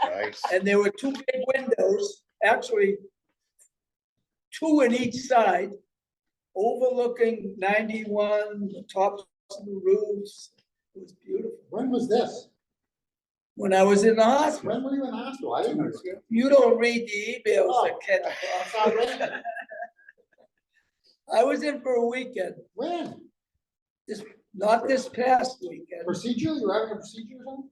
Nice. And there were two big windows, actually two in each side, overlooking 91, the tops of the roofs. It was beautiful. When was this? When I was in the hospital. When were you in the hospital? I didn't know. You don't read the emails that Ken That's not right. I was in for a weekend, When? not this past weekend. Procedure? You were having a procedure or something?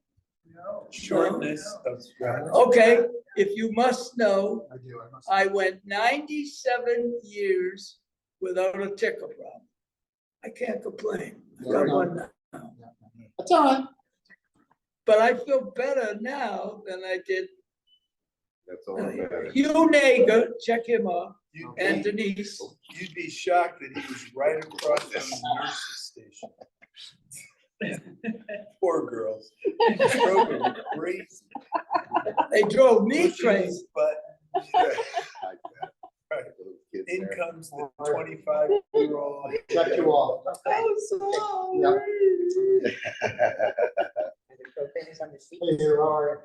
Shortness of breath. Okay, if you must know, I do, I must. I went 97 years without a ticker problem. I can't complain. I got one now. That's all right. But I feel better now than I did. That's all that matters. Hugh Nager, check him out, and You'd Denise. be shocked that he was right across from the nurse's station. Poor girls. Drove him crazy. They drove me Pushing crazy. his butt. Yeah. Right. Little kids In there. comes the 25-year-old. Shut you off. Oh, Hey, here are.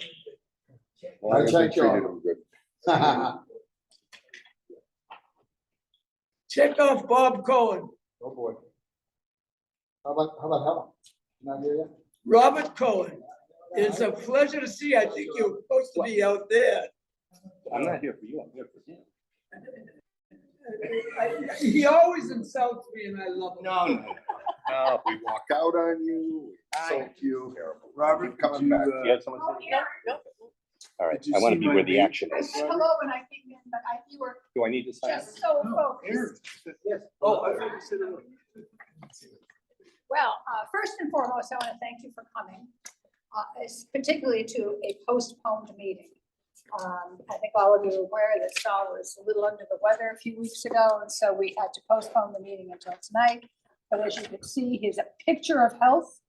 Well, I I think checked we you treated off. them good. check off Bob Cohen. Oh, boy. How about Helen? Not here yet? Robert Cohen. It's a pleasure to see. I think you're supposed to be out there. I'm not here for you, I'm here for him. He always insults me and I love him. No, we walk out on you, insult you. Robert, could Coming you, back. You have someone say? All right, Did you I want to see be my where the name? action is. Hello, when I came in, but you were Do I need to sign? just so Oh, focused. Aaron. Yes. Oh, I thought you said it. Well, first and foremost, I want to thank you for coming, particularly to a postponed meeting. I think all of you are aware that Saul was a little under the weather a few weeks ago, and so we had to postpone the meeting until tonight. But as you can see, he's a picture of health.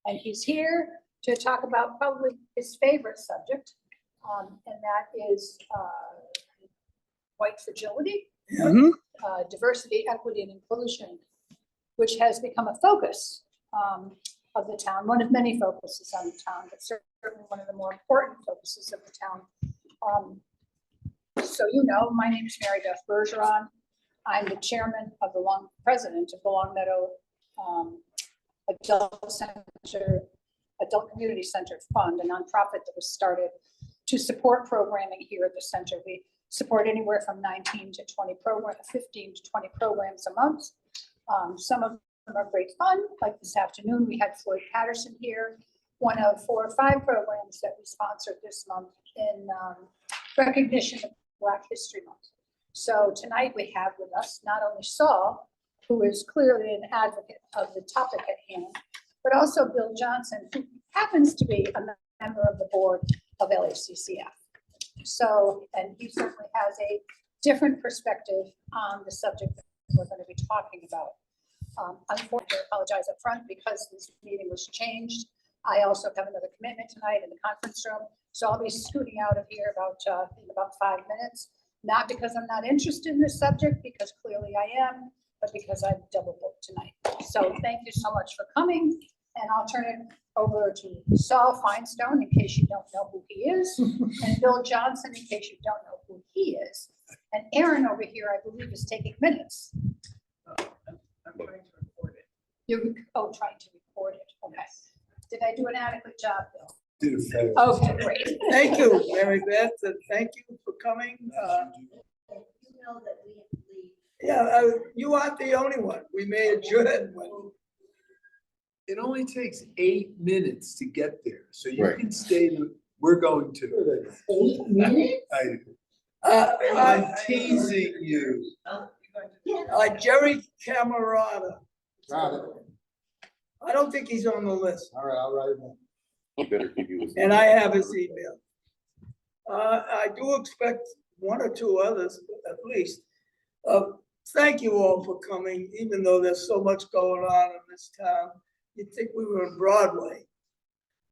And he's here to talk about probably his favorite subject, and that is white fragility. Diversity, equity, and inclusion, which has become a focus of the town, one of many focuses on the town, but certainly one of the more important focuses of the town. So you know, my name is Mary Beth Bergeron. I'm the chairman of president of the Long Meadow Adult Community Center Fund, a nonprofit that was started to support programming here at the center. We support anywhere from 15 to 20 programs a month. Some of them are great fun, like this afternoon, we had Floyd Patterson here, one of 4 or 5 programs that we sponsored this month in recognition of Black History Month. So tonight we have with us not only Saul, who is clearly an advocate of the topic at hand, but also Bill Johnson, who happens to be a member of the board of LACCF. So, and he certainly has a different perspective on the subject that we're going to be talking about. Unfortunately, I apologize up front because this meeting was changed. I also have another commitment tonight in the conference room, so I'll be scooting out of here in about 5 minutes. Not because I'm not interested in this subject, because clearly I am, but because I've double booked tonight. So thank you so much for coming, and I'll turn it over to Saul Feinstone in case you don't know who he is, and Bill Johnson in case you don't know who he is. And Aaron over here, I believe, is taking minutes. I'm trying to record it. You're trying to record it. Okay. Did I do an adequate job, Bill? Did a favor. Okay, great. Thank you, Mary Beth, and thank you for coming. Yeah, you aren't the only one. We may adjourn when. It only takes 8 minutes to get there, so you Right. can stay, we're going to. 8 minutes? I'm teasing you. Jerry Camerata. Got it. I don't think he's on the list, All right, I'll write it down. You better give you his. and I have his email. I do expect 1 or 2 others at least. Thank you all for coming, even though there's so much going on in this town. You'd think we were in Broadway,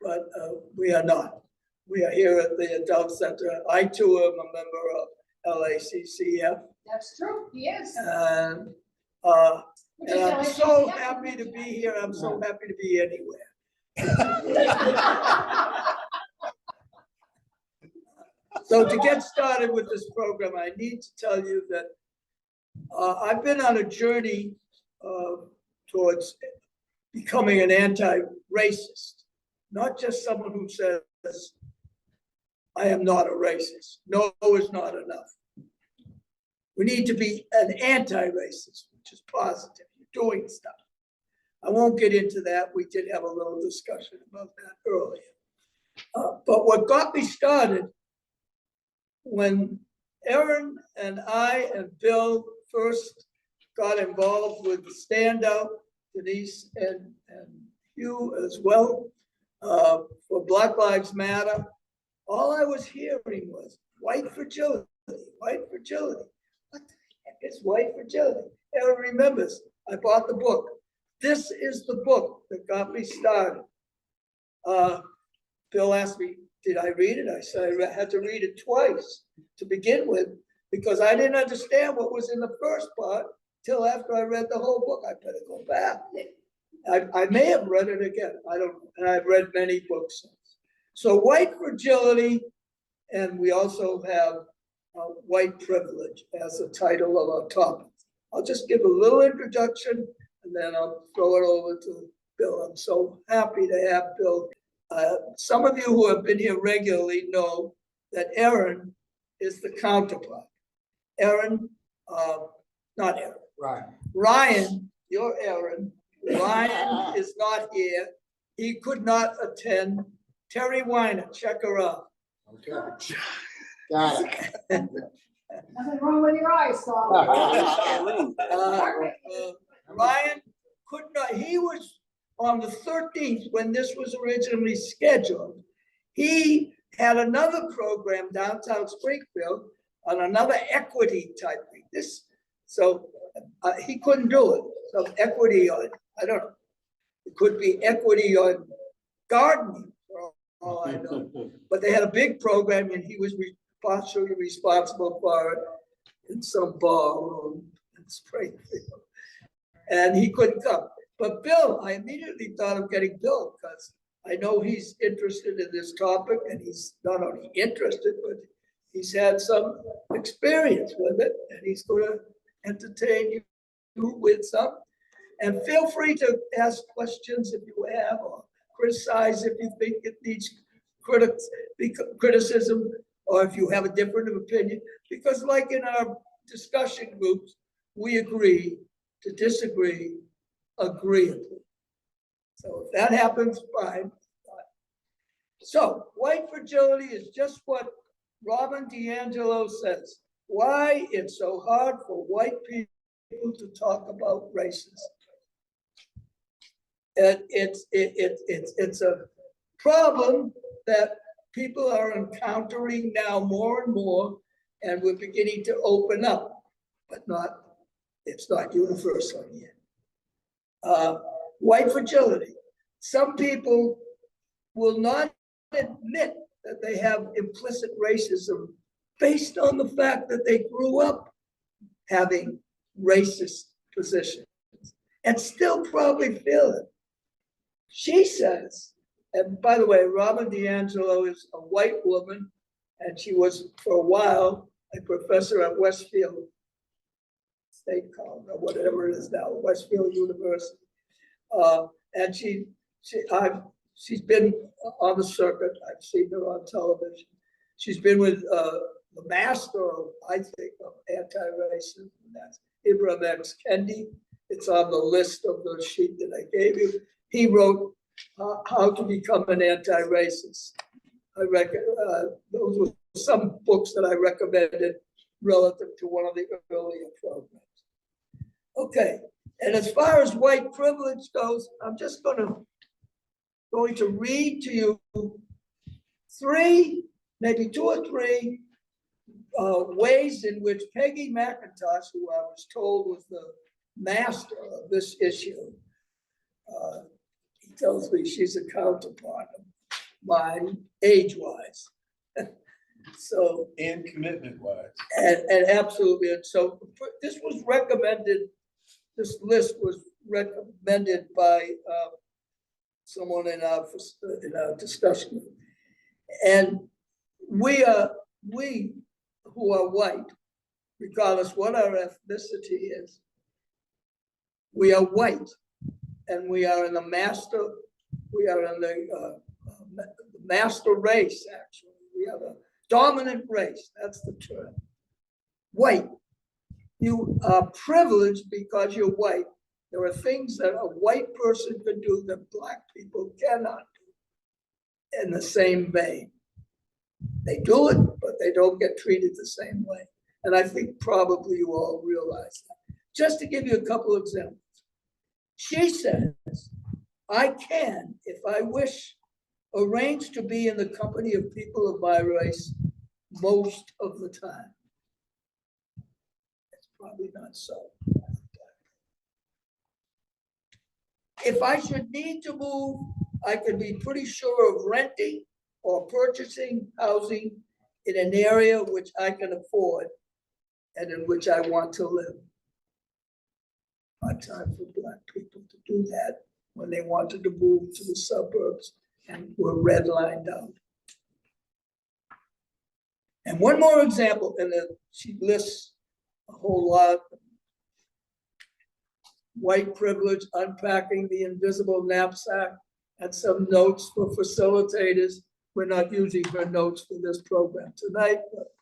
but we are not. We are here at the Adult Center. I too am a member of LACCF. That's true, he is. And I'm so happy to be here. I'm so happy to be anywhere. So to get started with this program, I need to tell you that I've been on a journey towards becoming an anti-racist, not just someone who says, I am not a racist. No is not enough. We need to be an anti-racist, which is positive. You're doing stuff. I won't get into that. We did have a little discussion about that earlier. But what got me started when Aaron and I and Bill first got involved with the Stand Out, Denise and you as well, for Black Lives Matter, all I was hearing was white fragility, white fragility. What the heck is white fragility? Aaron remembers, I bought the book. This is the book that got me started. Bill asked me, did I read it? I said I had to read it twice to begin with, because I didn't understand what was in the first part till after I read the whole book. I better go back. I may have read it again. I don't know. And I've read many books since. So white fragility, and we also have white privilege as the title of our topic. I'll just give a little introduction and then I'll throw it over to Bill. I'm so happy to have Bill. Some of you who have been here regularly know that Aaron is the counterpart. Aaron, not Aaron. Right. Ryan, you're Aaron. Ryan is not here. He could not attend. Terry Weiner, check her out. Okay. Got it. Nothing wrong with your eyes, Saul. Ryan could not, he was on the 13th when this was originally scheduled. He had another program downtown Springfield on another equity type thing. So he couldn't do it. So equity on, I don't know. It could be equity on gardening, for all I know. But they had a big program and he was partially responsible for it in some ballroom in Springfield. And he couldn't come. But Bill, I immediately thought of getting Bill because I know he's interested in this topic and he's not only interested, but he's had some experience with it and he's going to entertain you with some. And feel free to ask questions if you have or criticize if you think it needs criticism or if you have a different opinion. Because like in our discussion groups, we agree to disagree agreeably. So if that happens, fine. So white fragility is just what Robin DiAngelo says. Why it's so hard for white people to talk about racism. And it's a problem that people are encountering now more and more, and we're beginning to open up, but it's not universal yet. White fragility. Some people will not admit that they have implicit racism based on the fact that they grew up having racist positions and still probably feel it. She says, and by the way, Robin DiAngelo is a white woman, and she was for a while a professor at Westfield State College, or whatever it is now, Westfield University. And she's been on the circuit. I've seen her on television. She's been with the master of, I think, of anti-racism, and that's Ibram X. Kendi. It's on the list of the sheet that I gave you. He wrote How to Become an Anti-Racist. Those were some books that I recommended relative to one of the earlier programs. Okay, and as far as white privilege goes, I'm just going to read to you maybe two or three ways in which Peggy McIntosh, who I was told was the master of this issue, he tells me she's a counterpart of mine, age-wise. So And commitment-wise. and absolutely, and so this was recommended. This list was recommended by someone in our discussion, and we are we who are white, regardless what our ethnicity is, we are white, and we are in the master master race, actually. We are the dominant race, that's the term. White. You are privileged because you're white. There are things that a white person can do that black people cannot do in the same vein. They do it, but they don't get treated the same way. And I think probably you all realize that. Just to give you a couple examples. She says, I can, if I wish, arrange to be in the company of people of my race most of the time. It's probably not so. If I should need to move, I could be pretty sure of renting or purchasing housing in an area which I can afford and in which I want to live. Hard time for black people to do that when they wanted to move to the suburbs and were redlined out. And one more example, and then she lists a whole lot. White privilege, unpacking the invisible knapsack, and some notes for facilitators. We're not using her notes for this program tonight, but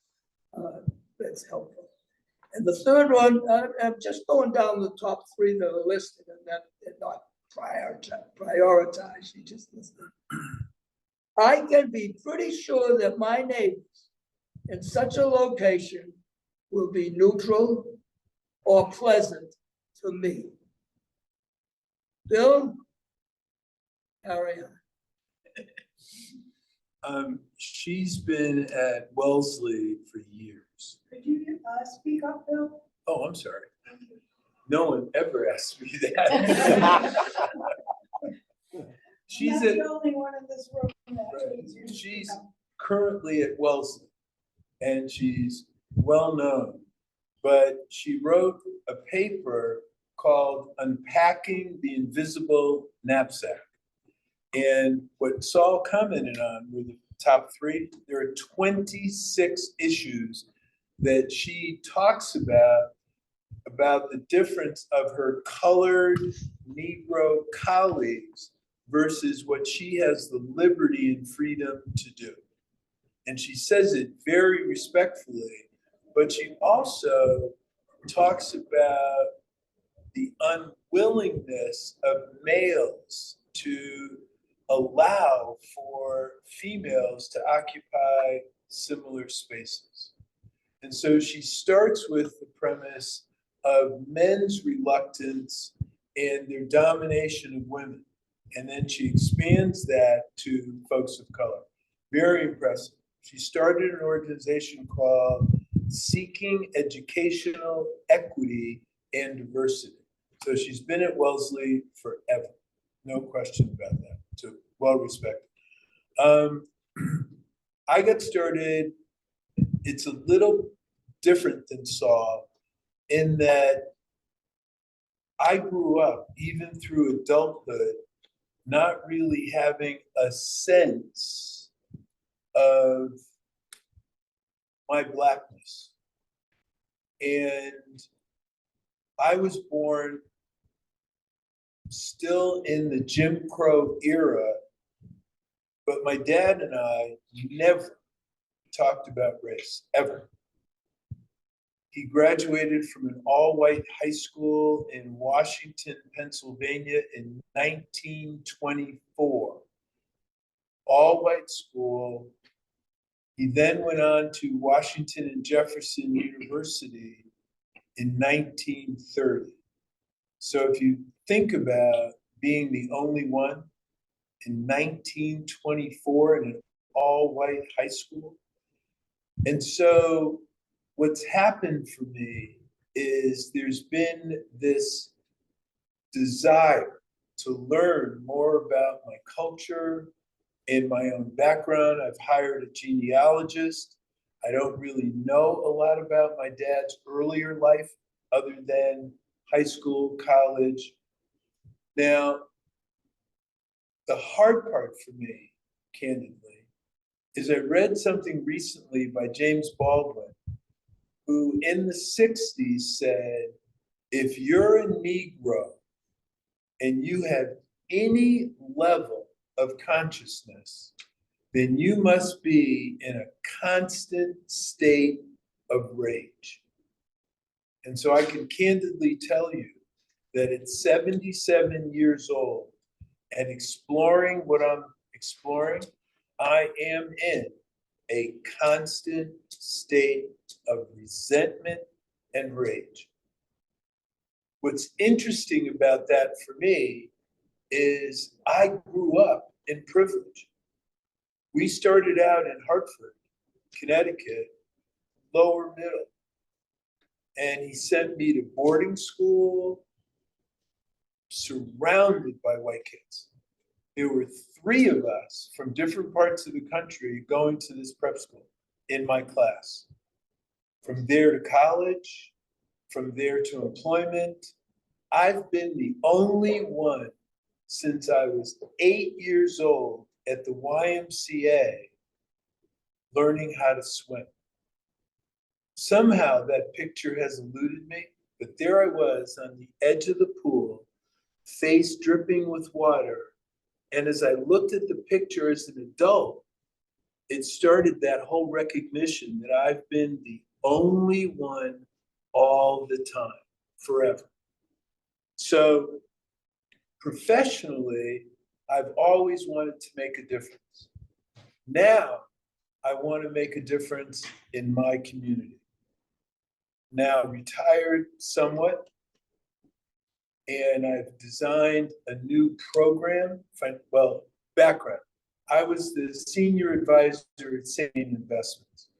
that's helpful. And the third one, I'm just going down the top three that are listed, and that they're not prioritized. She just listed. I can be pretty sure that my neighbors in such a location will be neutral or pleasant to me. Bill, carry on. She's been at Wellesley for years. Could you speak up, Bill? Oh, I'm sorry. No one ever asked me that. She's Not at, the only one in this room that needs you to she's speak up. currently at Wellesley, and she's well known. But she wrote a paper called Unpacking the Invisible Knapsack. And what Saul commented on were the top three. There are 26 issues that she talks about the difference of her colored Negro colleagues versus what she has the liberty and freedom to do. And she says it very respectfully, but she also talks about the unwillingness of males to allow for females to occupy similar spaces. And so she starts with the premise of men's reluctance and their domination of women. And then she expands that to folks of color. Very impressive. She started an organization called Seeking Educational Equity and Diversity. So she's been at Wellesley forever. No question about that. So well respected. I got started, it's a little different than Saul in that I grew up, even through adulthood, not really having a sense of my blackness. And I was born still in the Jim Crow era, but my dad and I never talked about race, ever. He graduated from an all-white high school in Washington, Pennsylvania in 1924. All-white school. He then went on to Washington and Jefferson University in 1930. So if you think about being the only one in 1924 in an all-white high school. And so what's happened for me is there's been this desire to learn more about my culture and my own background. I've hired a genealogist. I don't really know a lot about my dad's earlier life other than high school, college. Now, the hard part for me, candidly, is I read something recently by James Baldwin, who in the 60s said, if you're a Negro and you have any level of consciousness, then you must be in a constant state of rage. And so I can candidly tell you that at 77 years old and exploring what I'm exploring, I am in a constant state of resentment and rage. What's interesting about that for me is I grew up in privilege. We started out in Hartford, Connecticut, lower middle. And he sent me to boarding school, surrounded by white kids. There were 3 of us from different parts of the country going to this prep school in my class. From there to college, from there to employment. I've been the only one since I was 8 years old at the YMCA learning how to swim. Somehow that picture has eluded me, but there I was on the edge of the pool, face dripping with water. And as I looked at the picture as an adult, it started that whole recognition that I've been the only one all the time, forever. So professionally, I've always wanted to make a difference. Now, I want to make a difference in my community. Now retired somewhat, and I've designed a new program. Well, background. I was the senior advisor at Sane Investments.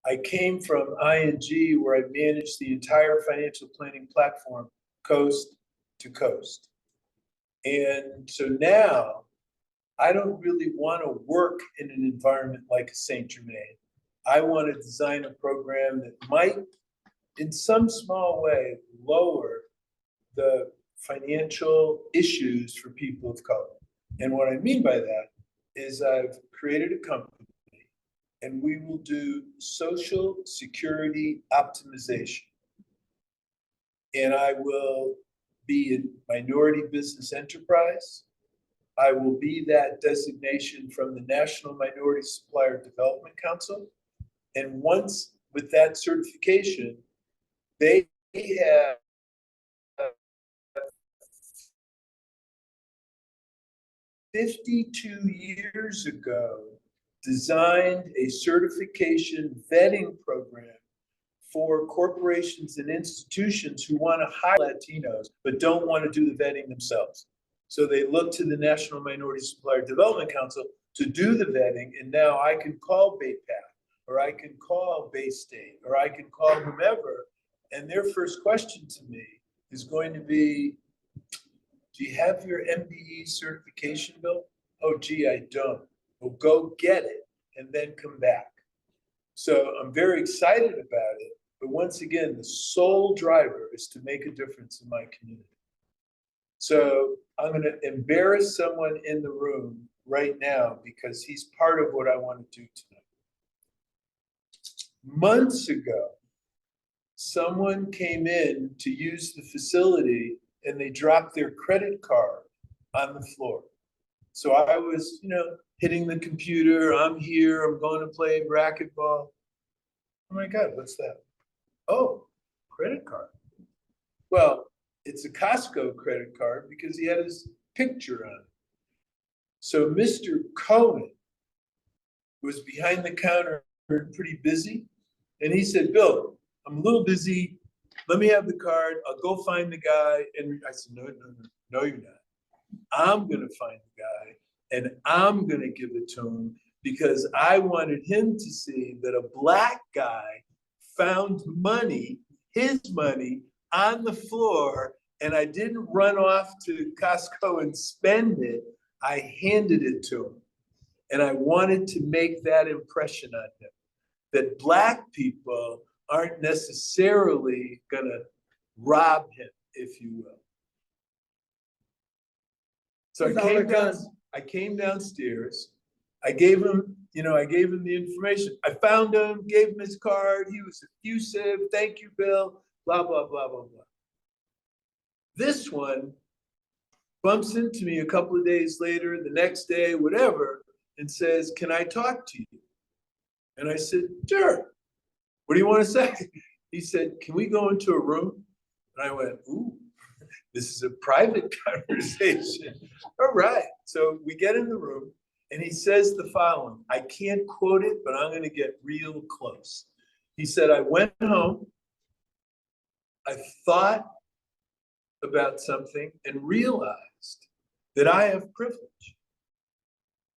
I came from ING, where I managed the entire financial planning platform, coast to coast. And so now I don't really want to work in an environment like a Saint Germain. I want to design a program that might, in some small way, lower the financial issues for people of color. And what I mean by that is I've created a company and we will do social security optimization. And I will be a minority business enterprise. I will be that designation from the National Minority Supplier Development Council. And once with that certification, they have 52 years ago designed a certification vetting program for corporations and institutions who want to hire Latinos but don't want to do the vetting themselves. So they look to the National Minority Supplier Development Council to do the vetting, and now I can call BayPath, or I can call Bay State, or I can call whomever, and their first question to me is going to be, do you have your MBE certification, Bill? Oh, gee, I don't. Well, go get it and then come back. So I'm very excited about it. But once again, the sole driver is to make a difference in my community. So I'm going to embarrass someone in the room right now because he's part of what I want to do tonight. Months ago, someone came in to use the facility and they dropped their credit card on the floor. So I was, hitting the computer. I'm here. I'm going to play racquetball. Oh my God, what's that? Oh, credit card. Well, it's a Costco credit card because he had his picture on it. So Mr. Cohen was behind the counter, pretty busy. And he said, Bill, I'm a little busy. Let me have the card. I'll go find the guy. And I said, no, you're not. I'm going to find the guy and I'm going to give it to him because I wanted him to see that a black guy found money, his money, on the floor, and I didn't run off to Costco and spend it. I handed it to him. And I wanted to make that impression on him, that black people aren't necessarily gonna rob him, if you will. So I came downstairs, I gave him, I gave him the information. I found him, gave him his card. He was effusive. Thank you, Bill. Blah, blah, blah, blah, blah. This one bumps into me a couple of days later, the next day, whatever, and says, "Can I talk to you?" And I said, "Sure. What do you want to say?" He said, "Can we go into a room?" And I went, "Ooh, this is a private conversation." All right. So we get in the room and he says the following. I can't quote it, but I'm going to get real close. He said, "I went home, I thought about something and realized that I have privilege.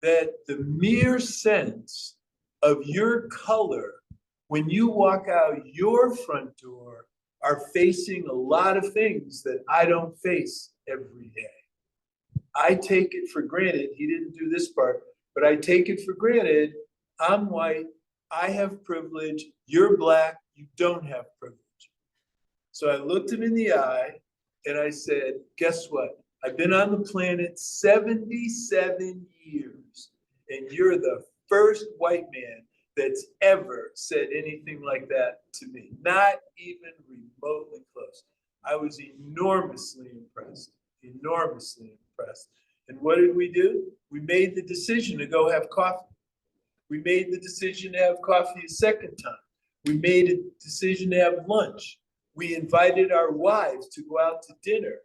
That the mere sense of your color when you walk out your front door are facing a lot of things that I don't face every day. I take it for granted," he didn't do this part, "but I take it for granted, I'm white, I have privilege, you're black, you don't have privilege." So I looked him in the eye and I said, "Guess what? I've been on the planet 77 years, and you're the first white man that's ever said anything like that to me, not even remotely close." I was enormously impressed. And what did we do? We made the decision to go have coffee. We made the decision to have coffee a second time. We made a decision to have lunch. We invited our wives to go out to dinner.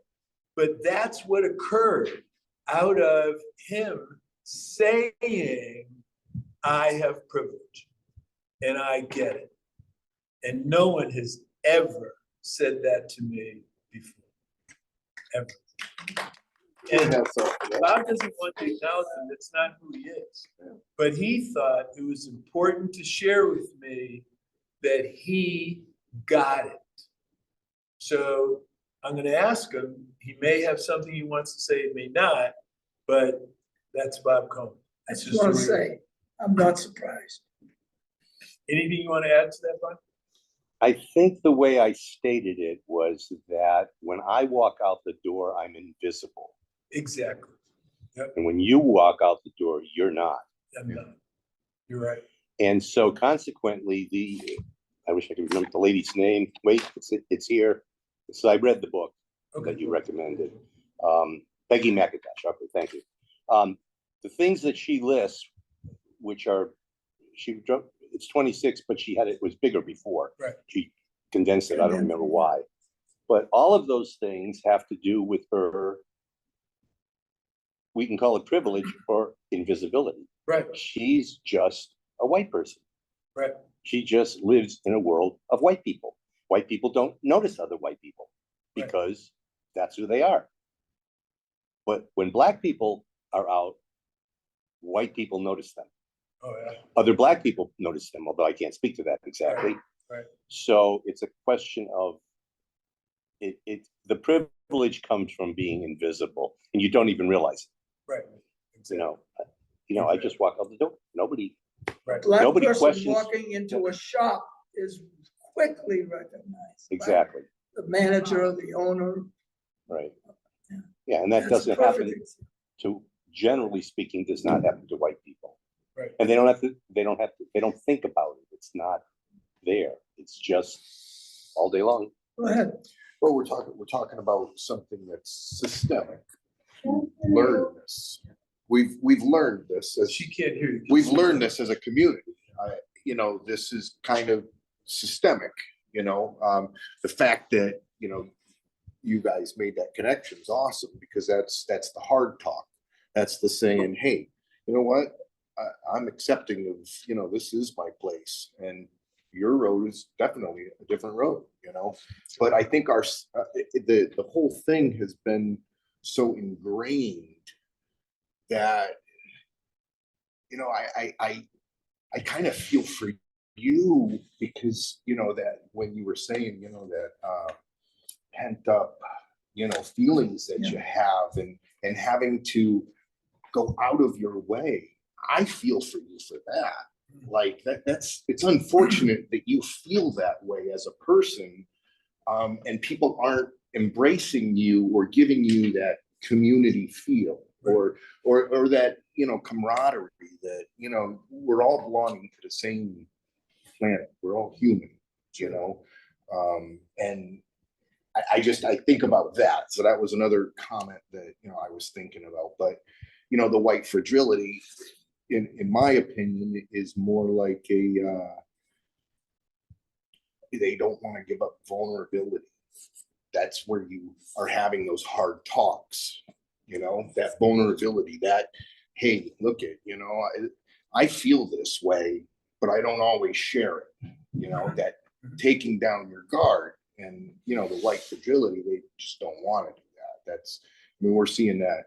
But that's what occurred out of him saying, "I have privilege and I get it." And no one has ever said that to me before, ever. And Bob doesn't want to acknowledge him, that's not who he is. But he thought it was important to share with me that he got it. So I'm gonna ask him, he may have something he wants to say, he may not, but that's Bob Cohen. I That's just want to say, I'm not surprised. Anything you want to add to that, Bob? I think the way I stated it was that when I walk out the door, I'm invisible. Exactly. And when you walk out the door, you're not. I'm not. You're right. And so consequently, I wish I could remember the lady's name. Wait, it's here. So I read the book that you recommended. Peggy McIntosh. Okay, thank you. The things that she lists, which are, it's 26, but it was bigger before. Right. She condensed it. I don't remember why. But all of those things have to do with her, we can call it privilege or invisibility. Right. She's just a white person. Right. She just lives in a world of white people. White people don't notice other white people because that's who they are. But when black people are out, white people notice them. Oh, yeah. Other black people notice them, although I can't speak to that exactly. Right. So it's a question of the privilege comes from being invisible, and you don't even realize it. Right. Exactly. I just walk out the door. Nobody. Right. Black Nobody person questions- walking into a shop is quickly recognized. by Exactly. The manager, the owner. Right. Yeah. Yeah, and that That's doesn't perfect. happen to, generally speaking, does not happen to white people. Right. And they don't think about it. It's not there. It's just all day long. Go ahead. Well, we're talking about something that's systemic. Learn this. We've learned this as She can't hear you. we've learned this as a community. This is kind of systemic, the fact that, you guys made that connection is awesome because that's the hard talk. That's the saying, hey, you know what? I'm accepting of, this is my place and your road is definitely a different road, but I think the whole thing has been so ingrained that, I kind of feel for you because, that when you were saying, that pent up, feelings that you have and having to go out of your way, I feel for you for that. Like it's unfortunate that you feel that way as a person, and people aren't embracing you or giving you that community feel or that camaraderie that, we're all belonging to the same planet. We're all human, and I think about that. So that was another comment that, I was thinking about, but, the white fragility, in my opinion, is more like they don't want to give up vulnerability. That's where you are having those hard talks, that vulnerability, that, hey, look at, I feel this way, but I don't always share it, that taking down your guard and, the white fragility, they just don't want to do that. We're seeing that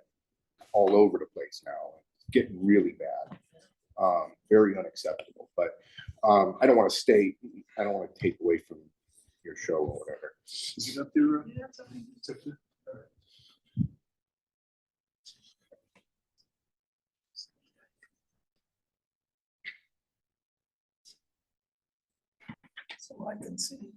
all over the place now. It's getting really bad, very unacceptable, but I don't want to take away from your show or whatever. Is it up there? Ron? Yeah, it's okay. It's up there? All right. So I can see.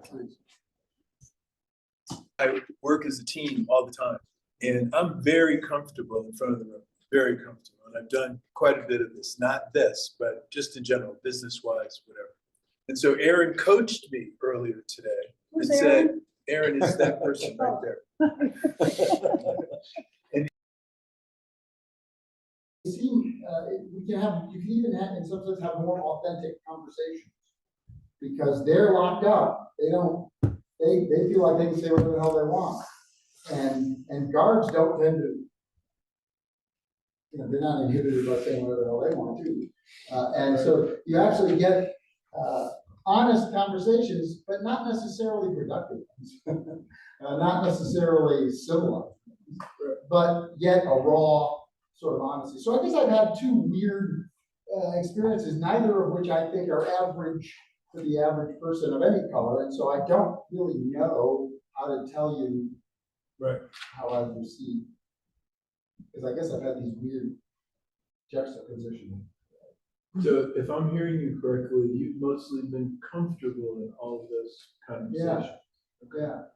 Please. I work as a team all the time, and I'm very comfortable in front of the room, very comfortable. And I've done quite a bit of this, not this, but just in general, business-wise, whatever. And so Aaron coached me earlier today and Who's said, Aaron? Aaron is that person right there. You can even have, in some sense, have more authentic conversations. Because they're locked up, they feel like they can say whatever the hell they want. And guards don't tend to, they're not inhibited by saying whatever the hell they want to. And so you actually get honest conversations, but not necessarily productive ones. Not necessarily similar, but yet a raw sort of honesty. So I guess I've had two weird experiences, neither of which I think are average for the average person of any color. And so I don't really know how to tell you how I've received. Because I guess I've had these weird juxtapositions. So if I'm hearing you correctly, you've mostly been comfortable in all of those conversations. Yeah.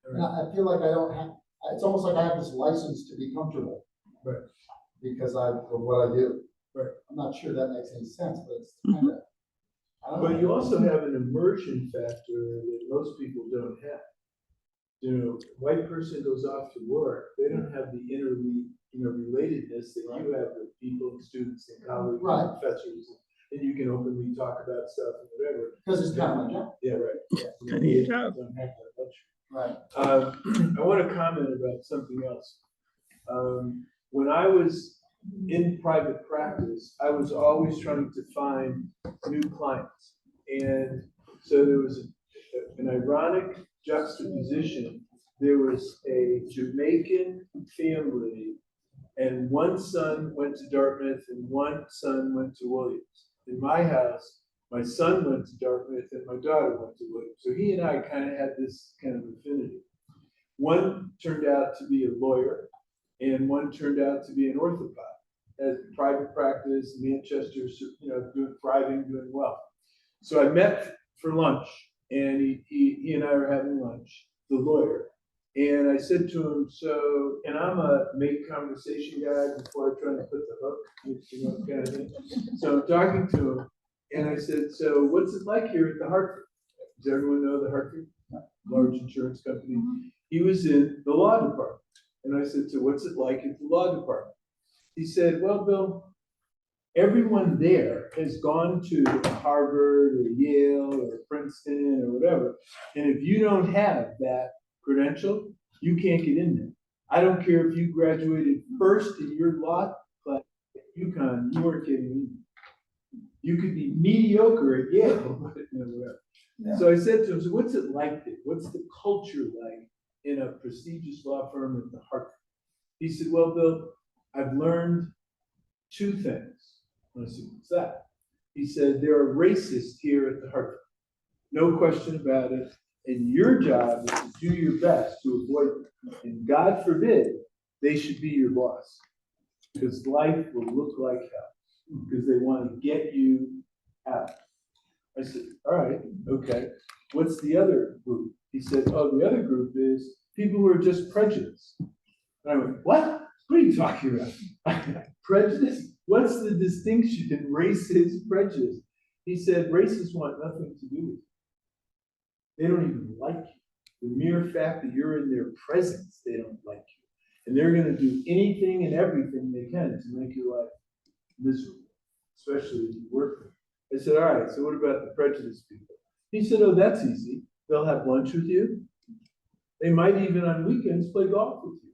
And I feel like I don't have, it's almost like I have this license to be comfortable. Right. Because of what I do. Right. I'm not sure that makes any sense, but it's kind of. But you also have an immersion factor that most people don't have. White person goes off to work, they don't have the relatedness that you have with people and students and colleagues and professors. And you can openly talk about stuff and whatever. Because it's kind of my job. Yeah, right. Yeah. Kind of your job. Don't have that luxury. Right. I want to comment about something else. When I was in private practice, I was always trying to find new clients. And so there was an ironic juxtaposition. There was a Jamaican family, and one son went to Dartmouth and one son went to Williams. In my house, my son went to Dartmouth and my daughter went to Williams. So he and I kind of had this kind of affinity. One turned out to be a lawyer, and one turned out to be an orthopod. As private practice, Manchester, thriving, doing well. So I met for lunch, and he and I were having lunch, the lawyer. And I said to him, and I'm a make conversation guy before I try to put the hook, kind of thing. So I'm talking to him, and I said, so what's it like here at the Hartford? Does everyone know the Hartford? Large insurance company. He was in the law department. And I said, so what's it like at the law department? He said, well, Bill, everyone there has gone to Harvard or Yale or Princeton or whatever. And if you don't have that credential, you can't get in there. I don't care if you graduated first in your law class at UConn, you weren't getting in. You could be mediocre at Yale, but whatever. Yeah. So I said to him, so what's it like there? What's the culture like in a prestigious law firm at the Hartford? He said, well, Bill, I've learned two things. I said, what's that? He said, there are racists here at the Hartford. No question about it. And your job is to do your best to avoid them. And God forbid, they should be your boss. Because life will look like hell. Because they want to get you half. I said, all right, okay. What's the other group? He said, oh, the other group is people who are just prejudiced. And I went, what? What are you talking about? Prejudice? What's the distinction in racist prejudice? He said, racists want nothing to do with you. They don't even like you. The mere fact that you're in their presence, they don't like you. And they're gonna do anything and everything they can to make your life miserable, especially if you work for them. I said, all right, so what about the prejudiced people? He said, oh, that's easy. They'll have lunch with you. They might even on weekends play golf with you.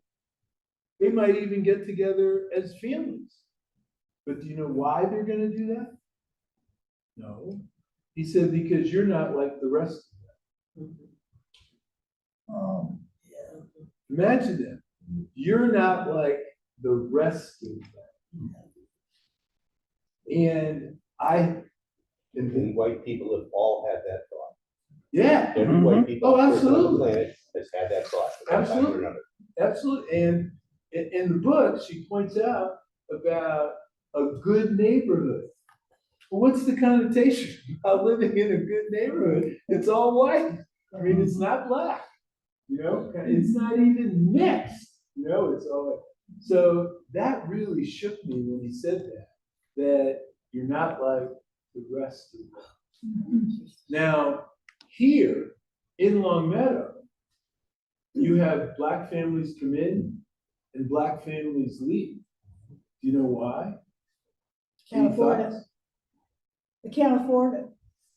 They might even get together as families. But do you know why they're gonna do that? No. He said, because you're not like the rest of them. Yeah. Imagine that. You're not like the rest of them. And And white people have all had that thought. yeah, Every white people Oh, on the absolutely. planet has had that thought. at one time or Absolutely. another. absolutely. And in the book, she points out about a good neighborhood. Well, what's the connotation about living in a good neighborhood? It's all white. I mean, it's not black, you know, it's not even mixed, you know, it's all white. So that really shook me when he said that you're not like the rest of them. Now, here in Long Meadow, you have black families come in and black families leave. Do you know why? Can't Any afford it. thoughts? They can't afford it.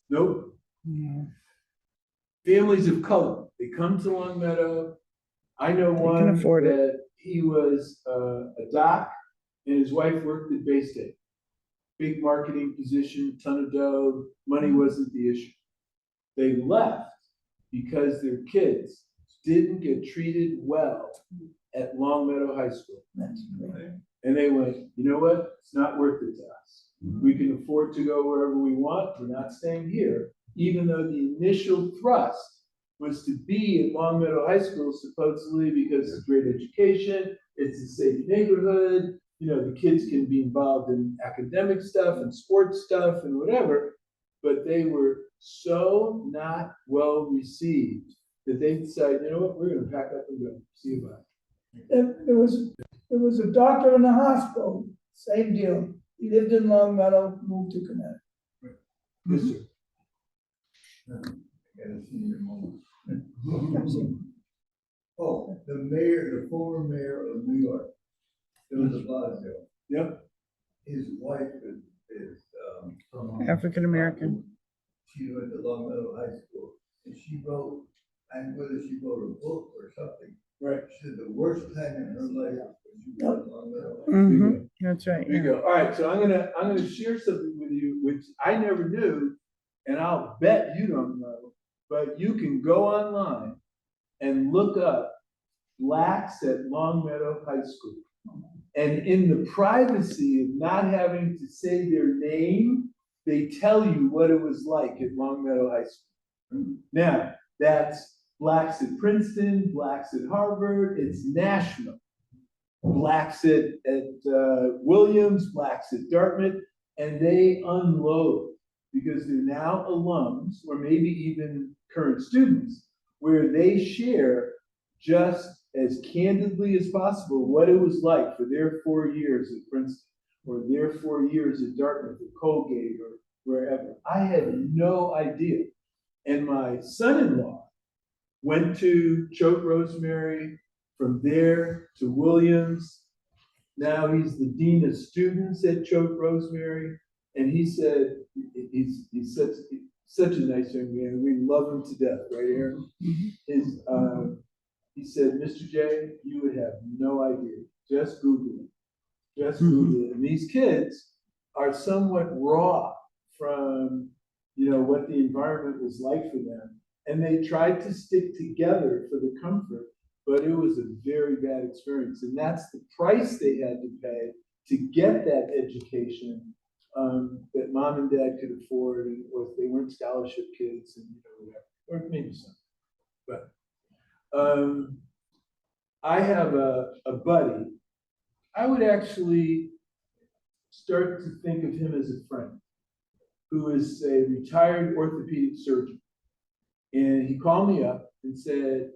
Nope. Families of color, they come to Long Meadow. I know one afford it. that he was a doc and his wife worked at Bay State. Big marketing position, ton of dough, money wasn't the issue. They left because their kids didn't get treated well at Long Meadow High School. That's great. And they went, you know what? It's not worth it to us. We can afford to go wherever we want. We're not staying here, even though the initial thrust was to be at Long Meadow High School supposedly because it's great education, it's a safe neighborhood, you know, the kids can be involved in academic stuff and sports stuff and whatever, but they were so not well received that they decided, you know what, we're gonna pack up and go. See you bye. There was a doctor in the hospital, same deal. He lived in Long Meadow, moved to Connecticut. Yes, sir. Oh, the mayor, the former mayor of New York, it was a Blasio. Yep. His wife is from. African American. She went to Long Meadow High School, and she wrote, and whether she wrote a book or something, Right. she said the worst time in her life was she went to Long Meadow. Mm-hmm. That's right. There you go. All right, so I'm gonna share something with you, which I never knew, and I'll bet you don't know, but you can go online and look up blacks at Long Meadow High School. And in the privacy of not having to say their name, they tell you what it was like at Long Meadow High School. Now, that's blacks at Princeton, blacks at Harvard, it's national. Blacks at Williams, blacks at Dartmouth, and they unload because they're now alums or maybe even current students where they share just as candidly as possible what it was like for their 4 years at Princeton or their 4 years at Dartmouth or Colgate or wherever. I had no idea. And my son-in-law went to Choate Rosemary, from there to Williams. Now he's the dean of students at Choate Rosemary. And he said, he's such a nice young man. We love him to death, right, Aaron? He said, Mr. J, you would have no idea. Just Google it. Just Google it. And these kids are somewhat raw from, you know, what the environment was like for them. And they tried to stick together for the comfort, but it was a very bad experience. And that's the price they had to pay to get that education that mom and dad could afford, and or if they weren't scholarship kids and, you know, whatever, or maybe some. But I have a buddy. I would actually start to think of him as a friend who is a retired orthopedic surgeon. And he called me up and said,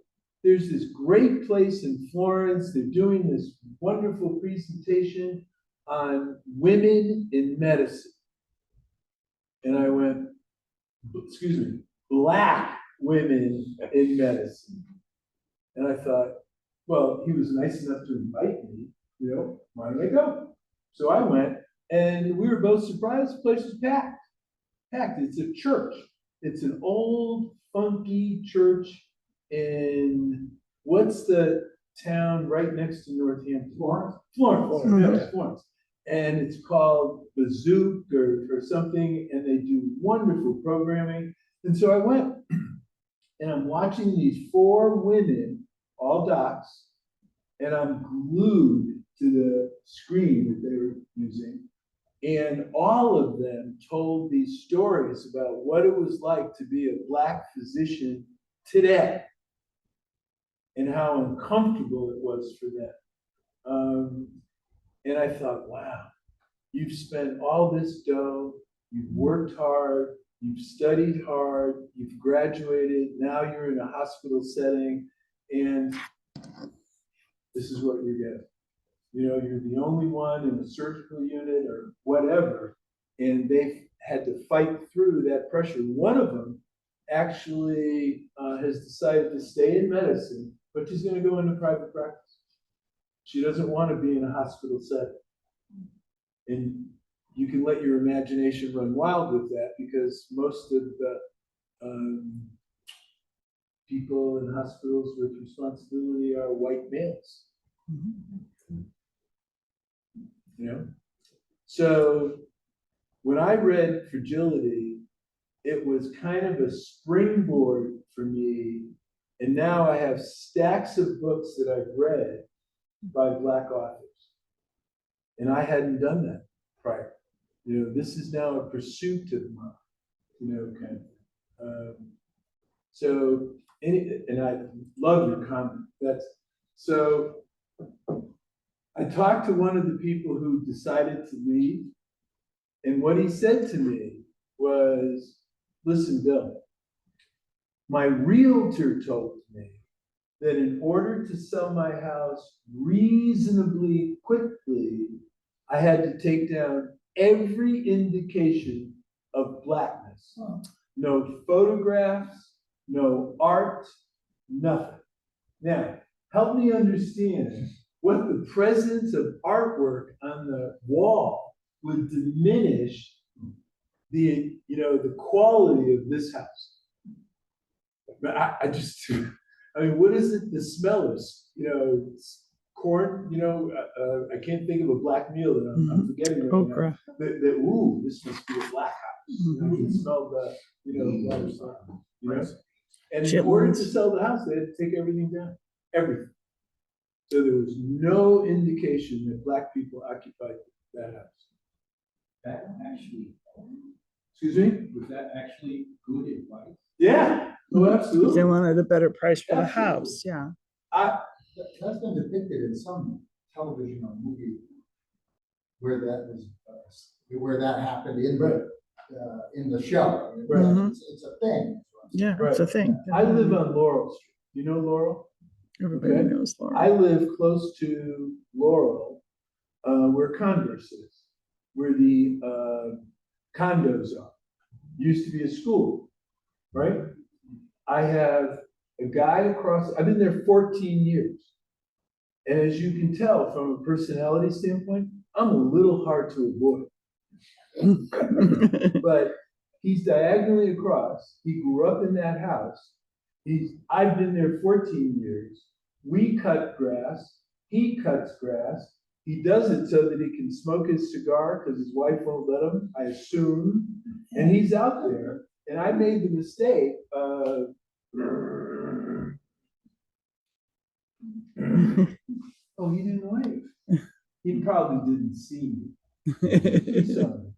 there's this great place in Florence. They're doing this wonderful presentation on women in medicine. And I went, excuse me, Black women in medicine. And I thought, well, he was nice enough to invite me, why don't I go? So I went, and we were both surprised. The place was packed. Packed. It's a church. It's an old, funky church in, what's the town right next to Northampton? Florence. Florence. Yeah, Florence. And it's called the Zook or something, and they do wonderful programming. And so I went, and I'm watching these 4 women, all docs, and I'm glued to the screen that they were using. And all of them told these stories about what it was like to be a Black physician today and how uncomfortable it was for them. And I thought, wow, you've spent all this dough, you've worked hard, you've studied hard, you've graduated, now you're in a hospital setting, and this is what you get. You're the only one in a surgical unit or whatever, and they've had to fight through that pressure. One of them actually has decided to stay in medicine, but she's going to go into private practice. She doesn't want to be in a hospital setting. And you can let your imagination run wild with that, because most of the people in hospitals with responsibility are white males. So when I read Fragility, it was kind of a springboard for me. And now I have stacks of books that I've read by Black authors. And I hadn't done that prior. This is now a pursuit of mine, kind of. So, and I love your comment. So I talked to one of the people who decided to leave, and what he said to me was, listen, Bill, my realtor told me that in order to sell my house reasonably quickly, I had to take down every indication of Blackness. No photographs, no art, nothing. Now, help me understand what the presence of artwork on the wall would diminish the quality of this house. But I mean, what is it? The smell is, corn, I can't think of a black meal that I'm forgetting right Okra. now. Ooh, this must be a Black house. You can smell the, water stuff, And in order to Chitlins. sell the house, they had to take everything down, everything. So there was no indication that Black people occupied that house. That actually, Excuse me? was that actually good advice? Yeah, oh, absolutely. They wanted a better price for the Absolutely. house, yeah. That's been depicted in some television or movie where that happened in the show. I mean, Right. It's a thing. Yeah, it's a thing. I live on Laurel Street. You know Laurel? Everybody Okay. knows Laura. I live close to Laurel, where Converse is, where the condos are. Used to be a school, right? I have a guy across, I've been there 14 years. And as you can tell from a personality standpoint, I'm a little hard to avoid. But he's diagonally across. He grew up in that house. I've been there 14 years. We cut grass. He cuts grass. He does it so that he can smoke his cigar because his wife won't let him, I assume. And he's out there. And I made the mistake of, oh, he didn't wave. He probably didn't see me. He saw me.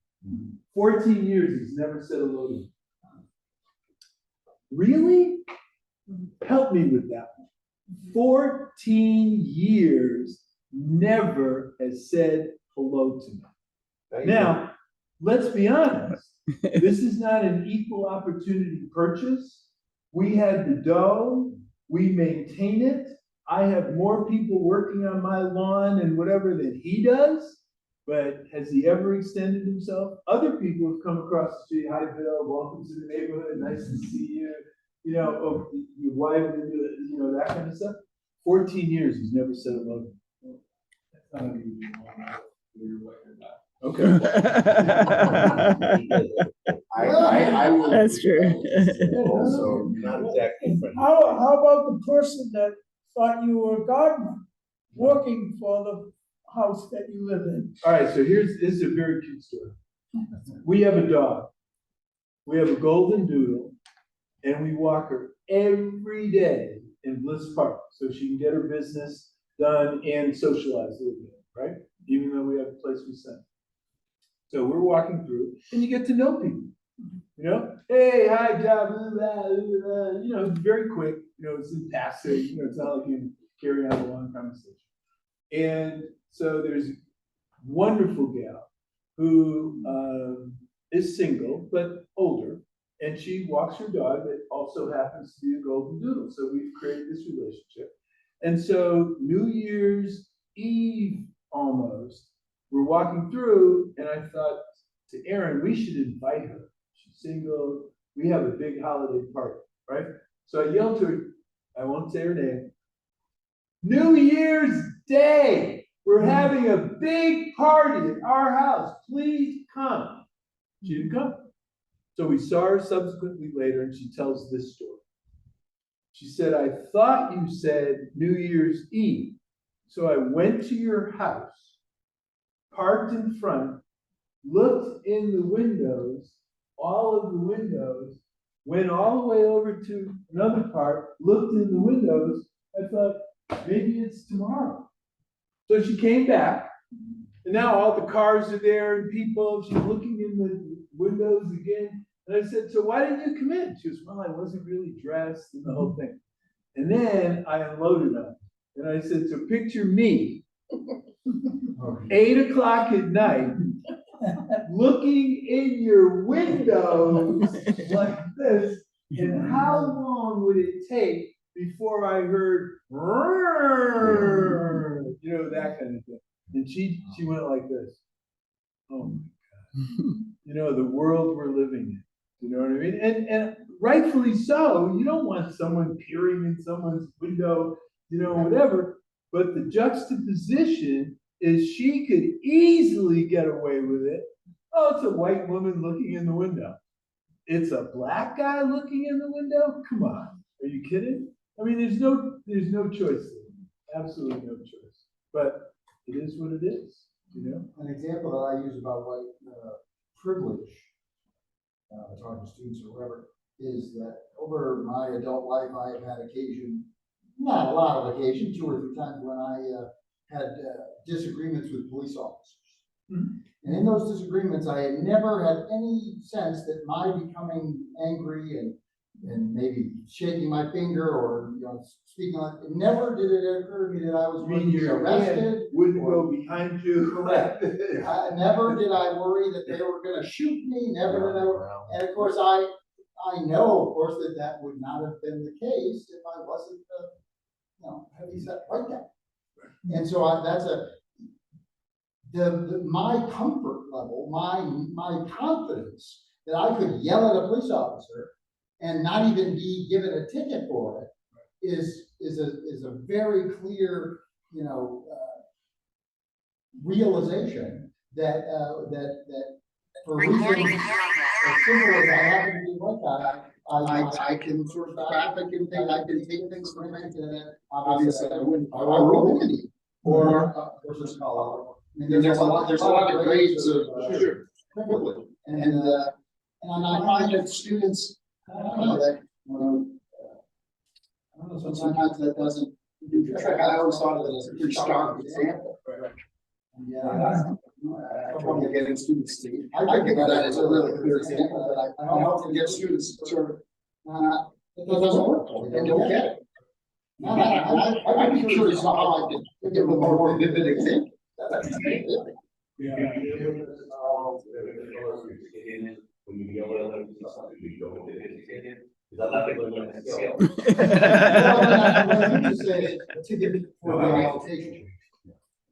14 years, he's never said hello to me. Really? Help me with that one. 14 years, never has said hello to me. Now, let's be honest, this is not an equal opportunity purchase. We had the dough, we maintain it. I have more people working on my lawn and whatever than he does. But has he ever extended himself? Other people have come across the street, hi Bill, welcome to the neighborhood, nice to see you. You know, oh, your wife, you know, that kind of stuff. 14 years, he's never said hello. Okay. I will. That's true. Also, not exactly friendly. How about the person that thought you were a gardener, working for the house that you live in? All right, so this is a very cute story. We have a dog. We have a golden doodle, and we walk her every day in Bliss Park so she can get her business done and socialize a little bit, right? Even though we have a place we send. So we're walking through, and you get to know people. You know, hey, hi, job, you know, it's very quick. You know, it's in passing. You know, it's not like you carry on a long conversation. And so there's a wonderful gal who is single but older, and she walks her dog that also happens to be a golden doodle. So we've created this relationship. And so New Year's Eve almost, we're walking through, and I thought to Erin, we should invite her. She's single. We have a big holiday party, right? So I yelled to her, I won't say her name, New Year's Day, we're having a big party at our house. Please come. She didn't come. So we saw her subsequently later, and she tells this story. She said, I thought you said New Year's Eve. So I went to your house, parked in front, looked in the windows, all of the windows, went all the way over to another part, looked in the windows. I thought, maybe it's tomorrow. So she came back, and now all the cars are there and people, she's looking in the windows again. And I said, so why didn't you come in? She goes, well, I wasn't really dressed and the whole thing. And then I unloaded on her. And I said, so picture me, 8 o'clock at night, looking in your windows like this, and how long would it take before I heard, you know, that kind of thing. And she went like this. Oh my God. You know, the world we're living in. You know what I mean? And rightfully so. You don't want someone peering in someone's window, you know, whatever. But the juxtaposition is she could easily get away with it. Oh, it's a white woman looking in the window. It's a black guy looking in the window? Come on. Are you kidding? I mean, there's no choice there. Absolutely no choice. But it is what it is, you know? An example that I use about white privilege, talking to students or whatever, is that over my adult life, I have had occasion, not a lot of occasion, 2 or 3 times when I had disagreements with police officers. Mm-hmm. And in those disagreements, I had never had any sense that my becoming angry and maybe shaking my finger or, you know, speaking like, never did it occur to me that I was going to be arrested. Wouldn't go behind you. Correct. Never did I worry that they were going to shoot me. Never did I. And of course, I know, of course, that would not have been the case if I wasn't, you know, heavyset white guy. And so that's my comfort level, my confidence that I could yell at a police officer and not even be given a ticket for it is a very clear, you know, realization that for reasons as simple as I happen to be white guy, I can sort of traffic and things, I can take things for granted that obviously I wouldn't or versus Colorado. I mean, there's a lot of grades of privilege, and I find that students, I don't know, sometimes that doesn't do the trick. I always thought that as a pretty stark example. Yeah, I probably getting students to. I think that is a really clear example that I often get students to sort of, it doesn't work, and don't get it. I'd be curious how I could give them a more vivid example. Yeah.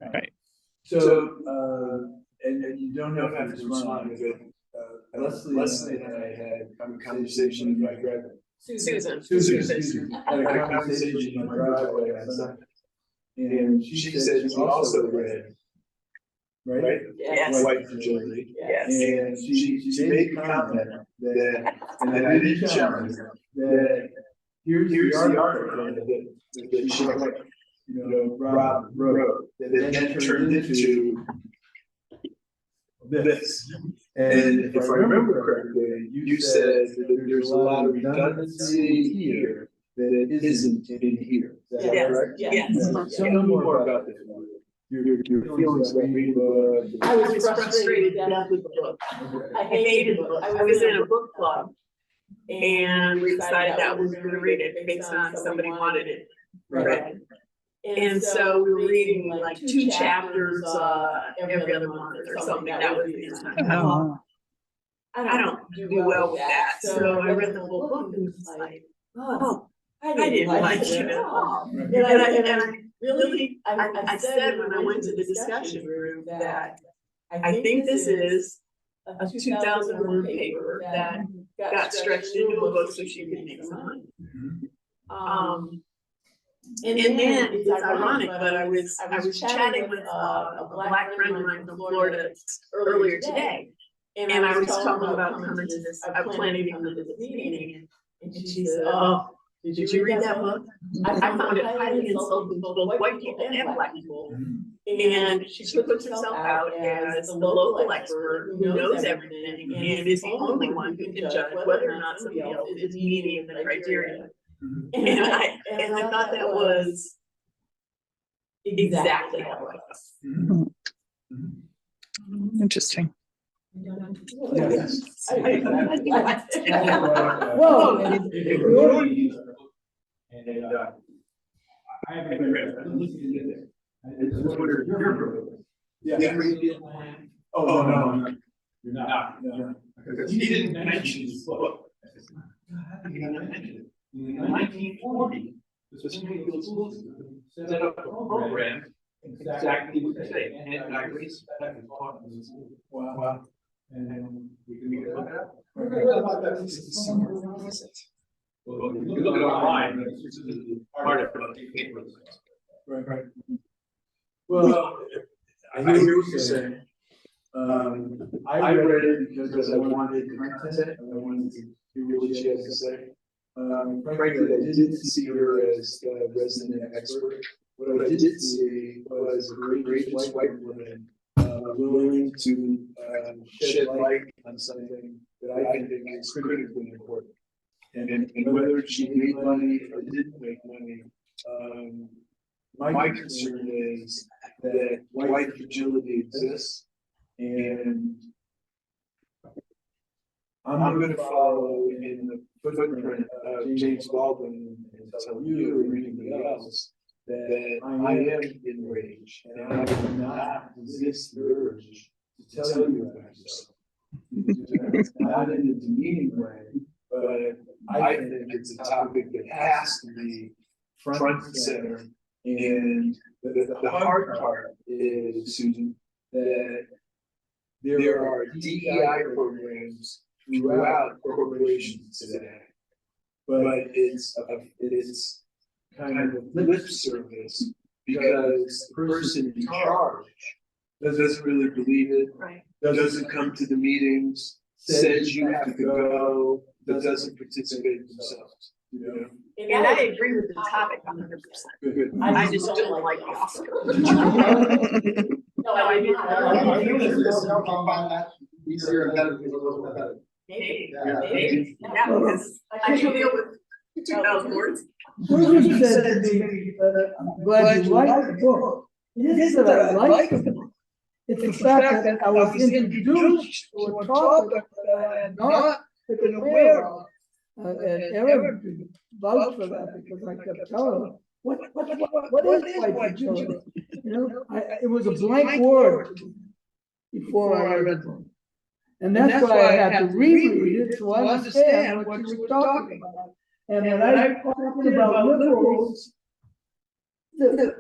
Right. So, and you don't have to respond, but Leslie and I had a conversation in my driveway. Susan, had a conversation in my driveway on Sunday. And she said she also read, right? Yes. White Fragility. Yes. And she made a comment that, and I didn't challenge her, that here's the article that she wrote, Rob wrote, that then turned into this. And if I remember correctly, you said that there's a lot of redundancy here that isn't in here. Is that Yes, correct? yes. Tell me more about this. Your feelings about reading the book. I was frustrated to death with the book. I hated the book. I was in a book club and we decided that we were gonna read it based on somebody wanted it read. And so we were reading like 2 chapters every other month or something. That was the intent. Oh, I don't do well with that. So I read the whole book and was like, oh, I didn't like it at all. And I really, I said when I went to the discussion room that I think this is a 2,000-word paper that got stretched into a book so she could make some money. And then it's ironic, but I was chatting with a black friend of mine from Florida earlier today. And I was talking about coming to this, I'm planning to come to this meeting. And she said, oh, did you read that book? I found it highly insulting to both white people and black people. And she puts herself out as the local expert who knows everything and is the only one who can judge whether or not somebody else is meeting the criteria. And I thought that was exactly how it was. interesting. Yes. Whoa. And I haven't read it. I'm listening to it. It's Twitter. Yeah. Oh, no, you're not. No. Because he didn't mention this book. How did he not mention it? In 1940, the Springfield School System set up a program exactly what you say, anti-racist taught in the school. Wow. And we can look it up. Well, you can look it online, but it's part of the paper. Right. Well, I hear what you're saying. I read it because I wanted content, I wanted to hear what she has to say. Frankly, I didn't see her as the resident expert. What I did see was a great white woman willing to shed light on something that I think is critically important. And whether she made money or didn't make money, my concern is that white fragility exists, and I'm going to follow in the footprint of James Baldwin and tell you or anybody else that I am enraged and I will not resist the urge to tell you about yourself. Not in a demeaning way, but I think it's a topic that has to be front and center. And the hard part is, Susan, that there are DEI programs throughout corporations today, but it's kind of a lip service because the person in charge doesn't really believe it, Right. doesn't come to the meetings, says you have to go, but doesn't participate themselves. And I agree with the topic 100%. Good. I just don't like the Oscar. No, I did not. Maybe, Yeah. maybe, yeah, because I can deal with 2,000 words. Susan said to me, I'm glad you like the book. It isn't that I like the book. It's the fact that I was introduced to a topic that I had not been aware of. And Erin vouched for that because I kept telling her, what is white fragility? You know, it was a blank word. before I read the book. And that's why I had to reread it to understand what you were talking about. And when I talking about liberals, the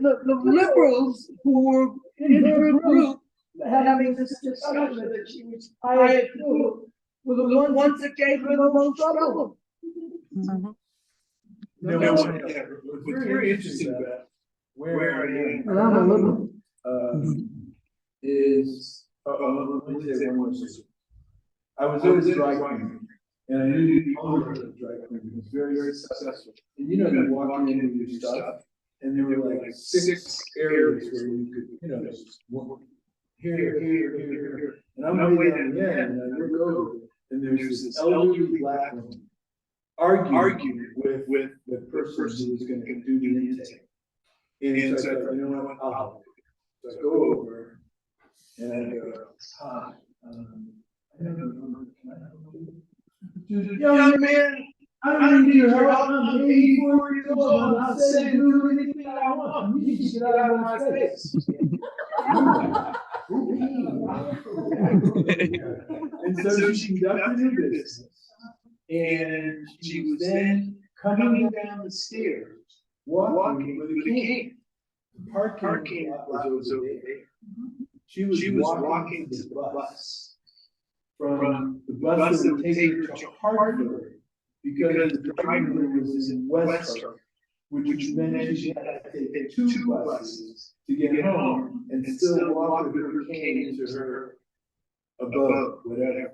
liberals who were in her group having this discussion that she was hired to do were the ones that gave her the most trouble. No, No, what's very interesting about where I am. And I'm a liberal. Is, let me say one more thing. I was always dry cleaning, and I knew the owner of the dry cleaning was very, very successful. And you know, you walk in with your stuff, and there were like 6 areas where you could, you know, here. And I'm way down the end, and I look over, and there's this elderly black woman arguing with the person who was gonna do the intake. And so I thought, you know what, I'll help you. So I go over, and I go, hi, I don't know, can I help you? Young man, I don't need your help. I'm 84 years old. I'm not saying do anything I want. You need to get out of my face. And so she conducted her business, and she was then coming down the stairs, walking with a cane. The parking lot was over there. She was walking to the bus. From the bus that would take her to Hartford, because the driver was in West Hartford, which meant she had to take 2 buses to get home and still walk with her cane to her abode, whatever.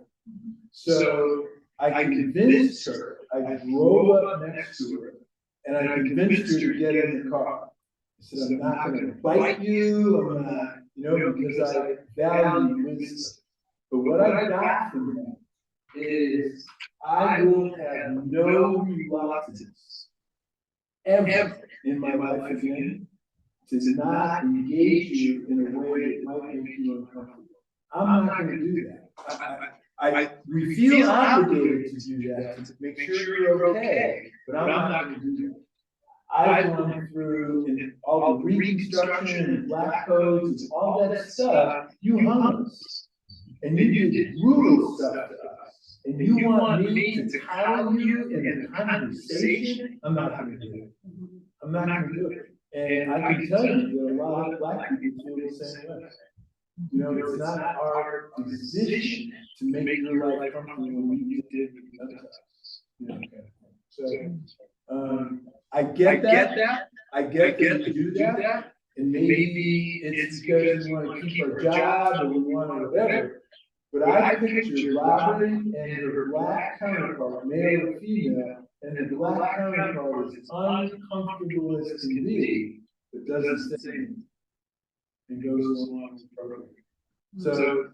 So I convinced her, I drove up next to her, and I convinced her to get in the car. I said, I'm not gonna bite you, I'm not, you know, because I value wisdom. But what I got from that is I will have no reluctance ever in my life again to not engage you in a way that might make you uncomfortable. I'm not gonna do that. We feel obligated to do that, to make sure you're okay, but I'm not gonna do that. I've gone through all the reconstruction and black codes and all that stuff. You hung us. And you did brutal stuff to us. And you want me to coddle you in a conversation? I'm not gonna do it. I'm not gonna do it. And I can tell you that a lot of black people feel the same way. You know, it's not our position to make your life comfortable when you did what you did to us. You know, so I get that. I get that you do that. And maybe it's because we want to keep our job or we want to whatever. But I picture Robin and her black counterpart, male or female, and the black counterpart is uncomfortable as can be, but does the same and goes along with the program. So,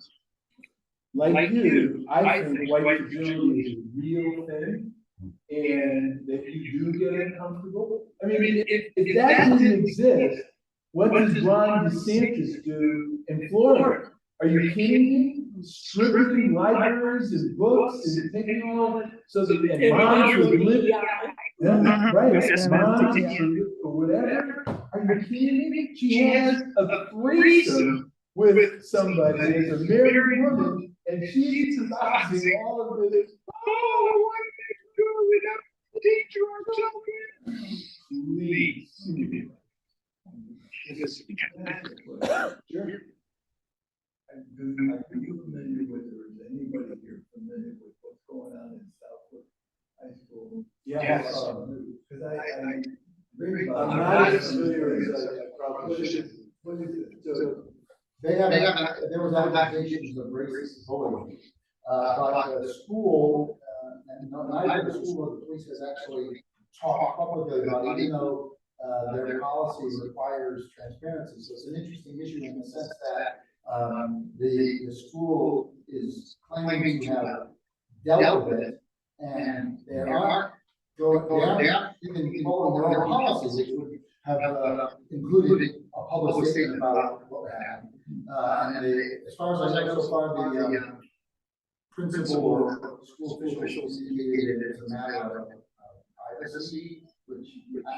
like you, I think white fragility is a real thing, and that you do get uncomfortable. I mean, if that didn't exist, what does Ron DeSantis do in Florida? Are you kidding me? Stripping libraries and books and taking all that so that moms would live. Yeah, right. Moms or whatever. Are you kidding me? She has a threesome with somebody as a married woman, and she's adopting all of this. Oh, I want to do without teacher or something. Please. Sure. Are you familiar with, or is anybody here familiar with what's going on in Southwood High School? Yeah, I saw the news, because I'm not as familiar as I probably should. What is it? So there was accusations of racist bullying, but the school, and neither the school nor the police has actually talked publicly about it, even though their policy requires transparency. So it's an interesting issue in the sense that the school is claiming to have dealt with it, and they aren't even following their own policy, which would have included a public statement about what happened. And as far as I know, so far the principal or school officials indicated it's a matter of privacy, which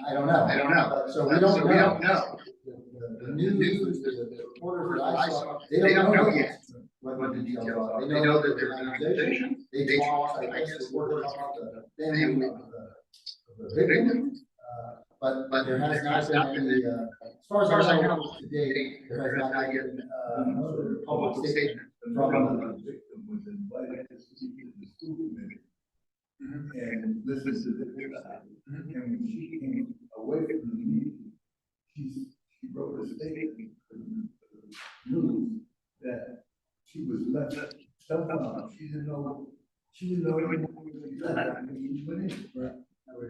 I don't know. So we don't know. The news, the reporters that I saw, they don't know yet. what the details are. They know that there's an accusation, they talk, I guess, they work out the family of the victim. But there has not been any, as far as I know to date, there has not yet been, another public statement from the victim was invited to speak to the school committee. And listen to their side. And when she came away from the meeting, she wrote a statement for the news that she was left stuff on. She didn't know anyone was going to do that. I mean, she went in, right?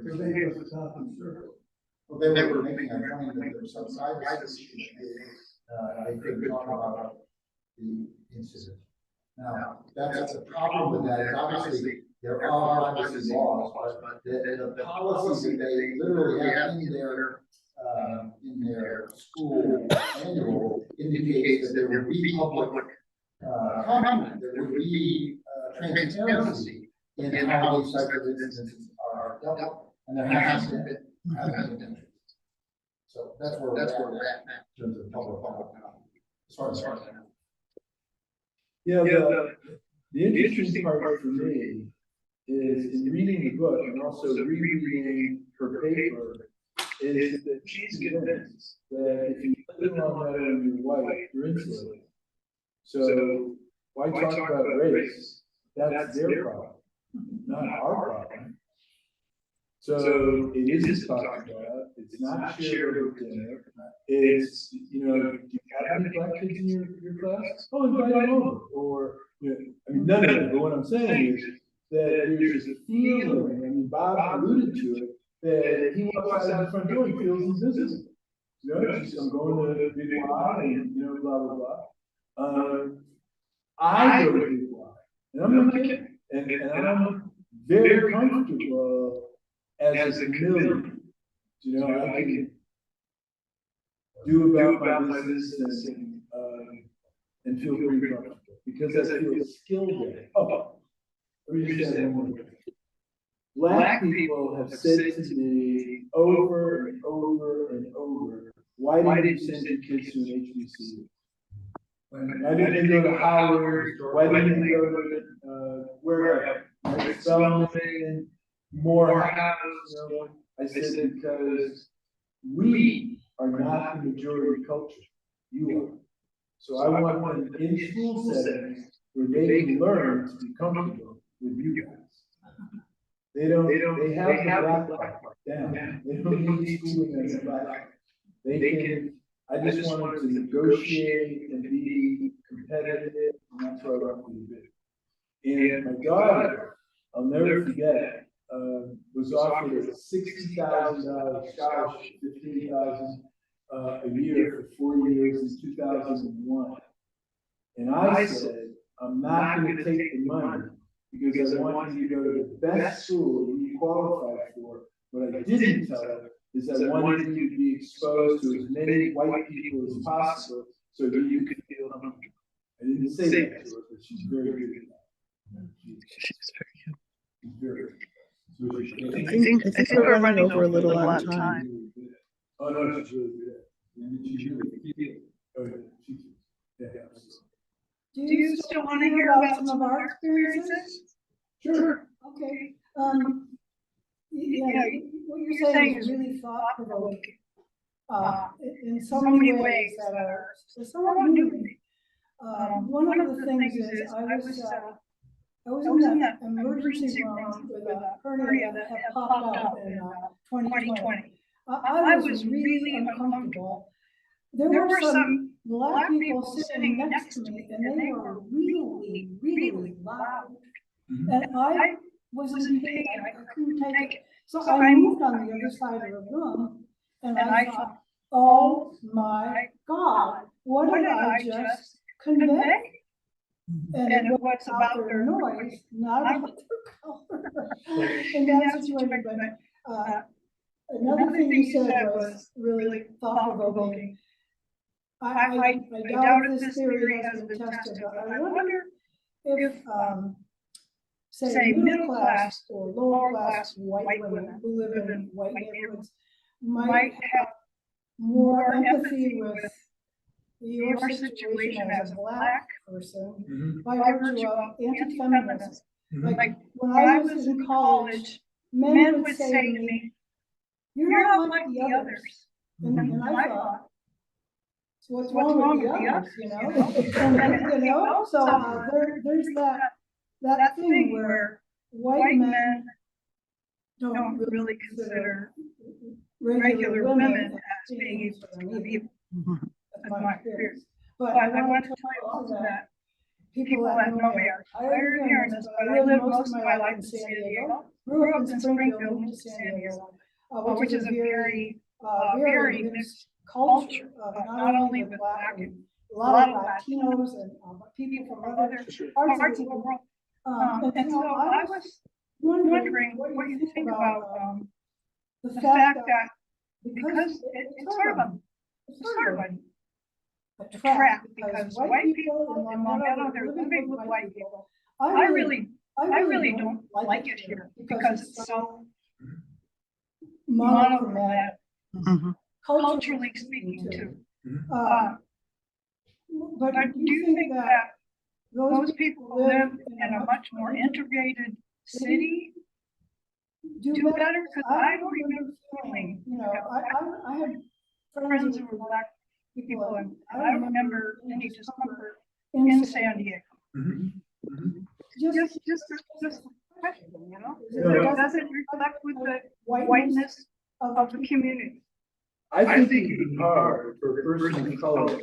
So they was a talking circle. Well, they were making a claim that there was some privacy issue. They couldn't talk about the incident. Now, that's the problem with that, is obviously there are privacy laws, but the policy that they literally have in their school manual indicates that there would be public comment, there would be transparency in how these types of incidents are dealt with, and there hasn't been. So that's where we're at in terms of public comment, as far as that. Yeah, the interesting part for me is in reading the book and also rereading her paper is that she's convinced that if you live on that and you're white, you're insulated. So why talk about race? That's their problem, not our problem. So it isn't talked about, it's not shared over dinner, it's, you know, do you have any black kids in your class? Oh, invite them over, or, you know, I mean, none of that, but what I'm saying is that there's a feeling, I mean, Bob alluded to it, that he walks out the front door and feels invisible. You know, it's just, I'm going to Big Y and, you know, blah, blah, blah. I go to Big Y, and I'm not kidding, and I'm very comfortable as a chameleon. You know, I can do about my business and feel pretty comfortable because I feel skilled there. Oh, let me just add one more thing. Black people have said to me over and over and over, why didn't you send your kids to an HBCU? Why didn't you go to Howard? Why didn't you go to wherever? Spelman, Morehouse, you know? I said because we are not the majority culture. You are. So I want them in school settings where they can learn to be comfortable with you guys. They have the black part down. They don't need schooling as a black. They can. I just want them to negotiate and be competitive, and that's what I want them to do. And my daughter, I'll never forget, was offered a $60,000 scholarship, $15,000 a year for 4 years in 2001. And I said, I'm not going to take the money because I want you to go to the best school you qualified for. What I didn't tell her is I wanted you to be exposed to as many white people as possible so that you could feel comfortable. I didn't say that to her, but she's very good at that. She's very good. I think we're running over a little on time. Oh, no, she's really good. She's really good. Oh, yeah. Do you still want to hear about some of our experiences? Sure. Okay. Yeah, what you're saying is really thought-provoking. In so many ways that are somewhat new to me. One of the things is I was in that emergency room with a hernia that had popped out in 2020. I was really uncomfortable. There were some black people sitting next to me, and they were really, really loud. And I was in pain. I couldn't take it. So I moved on the other side of the room, and I thought, oh my God, what did I just convey? And it was about their noise, not about their color. In that situation, but another thing you said was really thought-provoking. I doubt if this theory has been tested, but I wonder if, say, middle class or lower class white women who live in white neighborhoods might have more empathy with your situation as a black person Mhm. by virtue of anti-feminism. Mhm. Like, when I was in college, men would say to me, "You're not like the others." And I thought, so what's wrong with the others, you know? And, you know, so there's that thing where white men don't really consider regular women as being equal to them either. That's my experience. But I want to tell you also that people that know me are tired of hearing this, but I lived most of my life in San Diego, grew up in Springfield, moved to San Diego, which is a very mixed culture, not only with black and a lot of Latinos and people from other parts of the world. And so I was wondering what you think about the fact that because it's sort of a trap, because white people, among other living with white people, I really don't like it here because it's so monochromatic, culturally speaking too. But do you think that those people who live in a much more integrated city do better? Because I don't remember feeling, you know, I had friends who were black people, and I don't remember any discomfort in San Diego. Mhm. Mhm. Just a question, you know? Does it reflect with the whiteness of the community? I think it would be hard for a person of color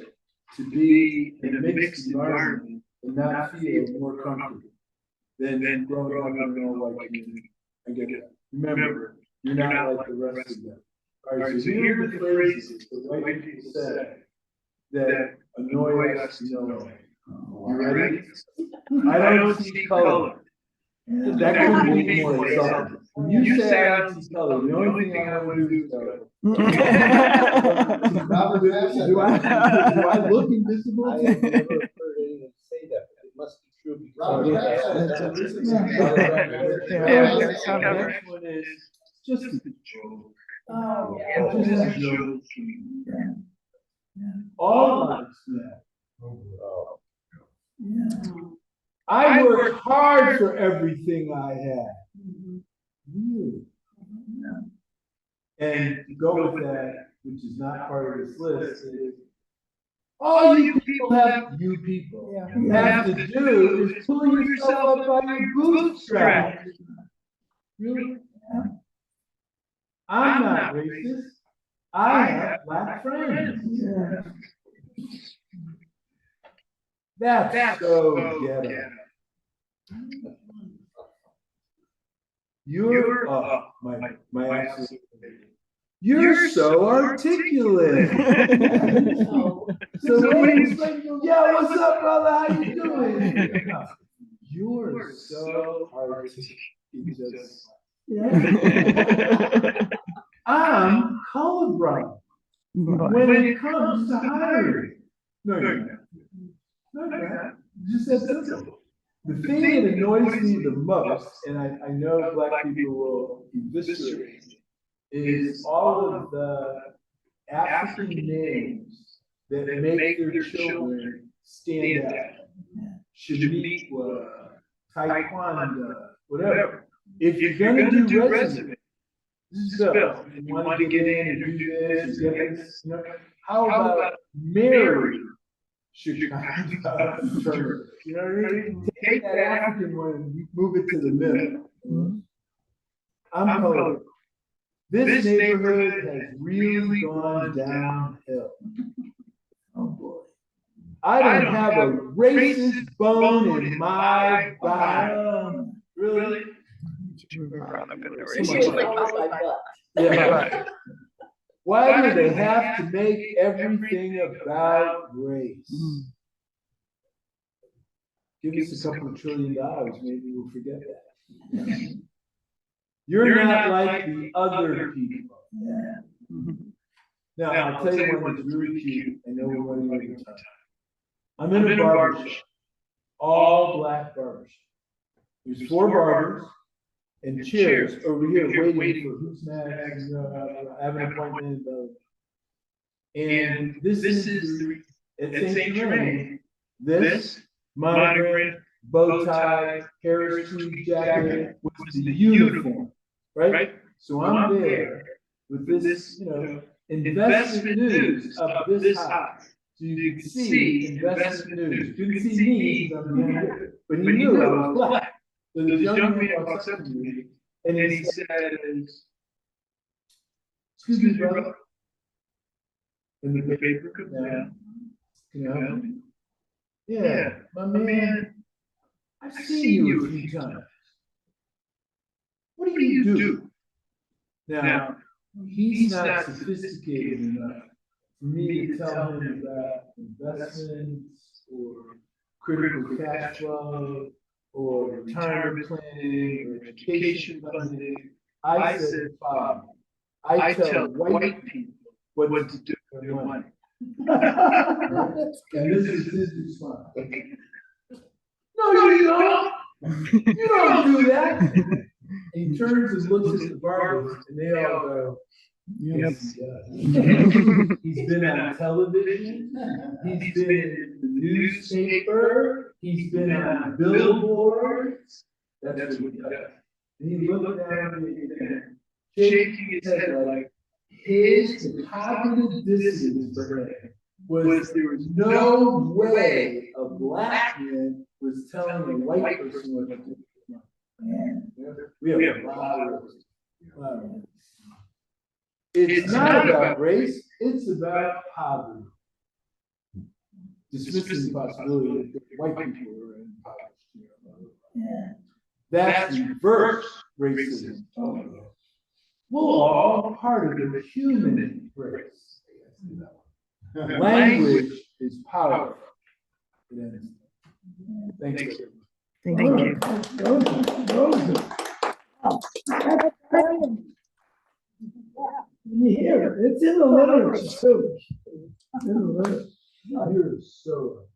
to be in a mixed environment and not feel more comfortable than growing up in an all-white community. I get it. Remember, you're not like the rest of them. All right, so here are the phrases that white people say that annoy us to no end. You ready? I don't see color. That couldn't be more insulting. When you say I don't see color, the only thing I want to do is go. Robert Kraft said Do that. I look invisible? I have never heard anyone say that, but it must be true because. Robert Kraft said that recently. Yeah, The next one is just a joke. Oh, Yeah. Just a joke. All of us, I worked hard for everything I had. Really? And to go with that, which is not part of this list, is all you people have to do is pull yourself up by your bootstraps. Really? I'm not racist. I have black friends. That's so ghetto. You're my absolute favorite. You're so articulate. So when he's like, yeah, what's up, brother? How you doing? You're so articulate. I'm colorblind when it comes to hiring. No, you're not. No, you're not. Just that simple. The thing that annoys me the most, and I know black people will eviscerate, is all of the African names that make their children stand out. Shaniqua, Taekwondo, whatever. If you're gonna do resume, this is Bill. You want to get in and do this, and get this, you know, how about Mary Chicago? You know what I mean? Take that African one and move it to the middle. I'm colorblind. This neighborhood has really gone downhill. Oh boy. I don't have a racist bone in my body. Really? Yeah. Why do they have to make everything about race? Give us a couple of $1 trillion, maybe we'll forget that. You're not like the other people. Now, I'll tell you one that's really cute. I know we're running out of time. I'm in a barber shop, all black barber shop. There's 4 barbers and chairs over here waiting for who's next. You know, I have an appointment. And this is at St. Germain, this monogram, bow tie, Harris tweed jacket was the uniform, right? So I'm there with this, investment news of this high. So you can see investment news. You couldn't see me because I'm behind here, but he knew I was black. So this young man walks up to me and he says, "Excuse me, brother." And the paper comes down. Can you help me? Yeah, my man, I've seen you a few times. What do you do? Now, he's not sophisticated enough for me to tell him about investments or critical cash flow or retirement planning or education funding. I said, Father, I tell white people what to do with their money. And this is his response. No, you don't. You don't do that. And he turns and looks at the barbers, and they all go, yes, he does. He's been on television. He's been in the newspaper. He's been on billboards. That's what he does. And he looked down at me and shaking his head like his cognitive dissonance for him was there was no way a black man was telling a white person what to do. We have a lot of those. It's not about race, it's about poverty. Dismissing the possibility that white people are in poverty. That's reverse racism. We're all part of the human race. Language is powerful. Thank you. Thank you. Here, it's in the literature too. It's in the literature. You're so.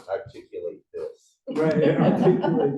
Articulate this. Right, articulate.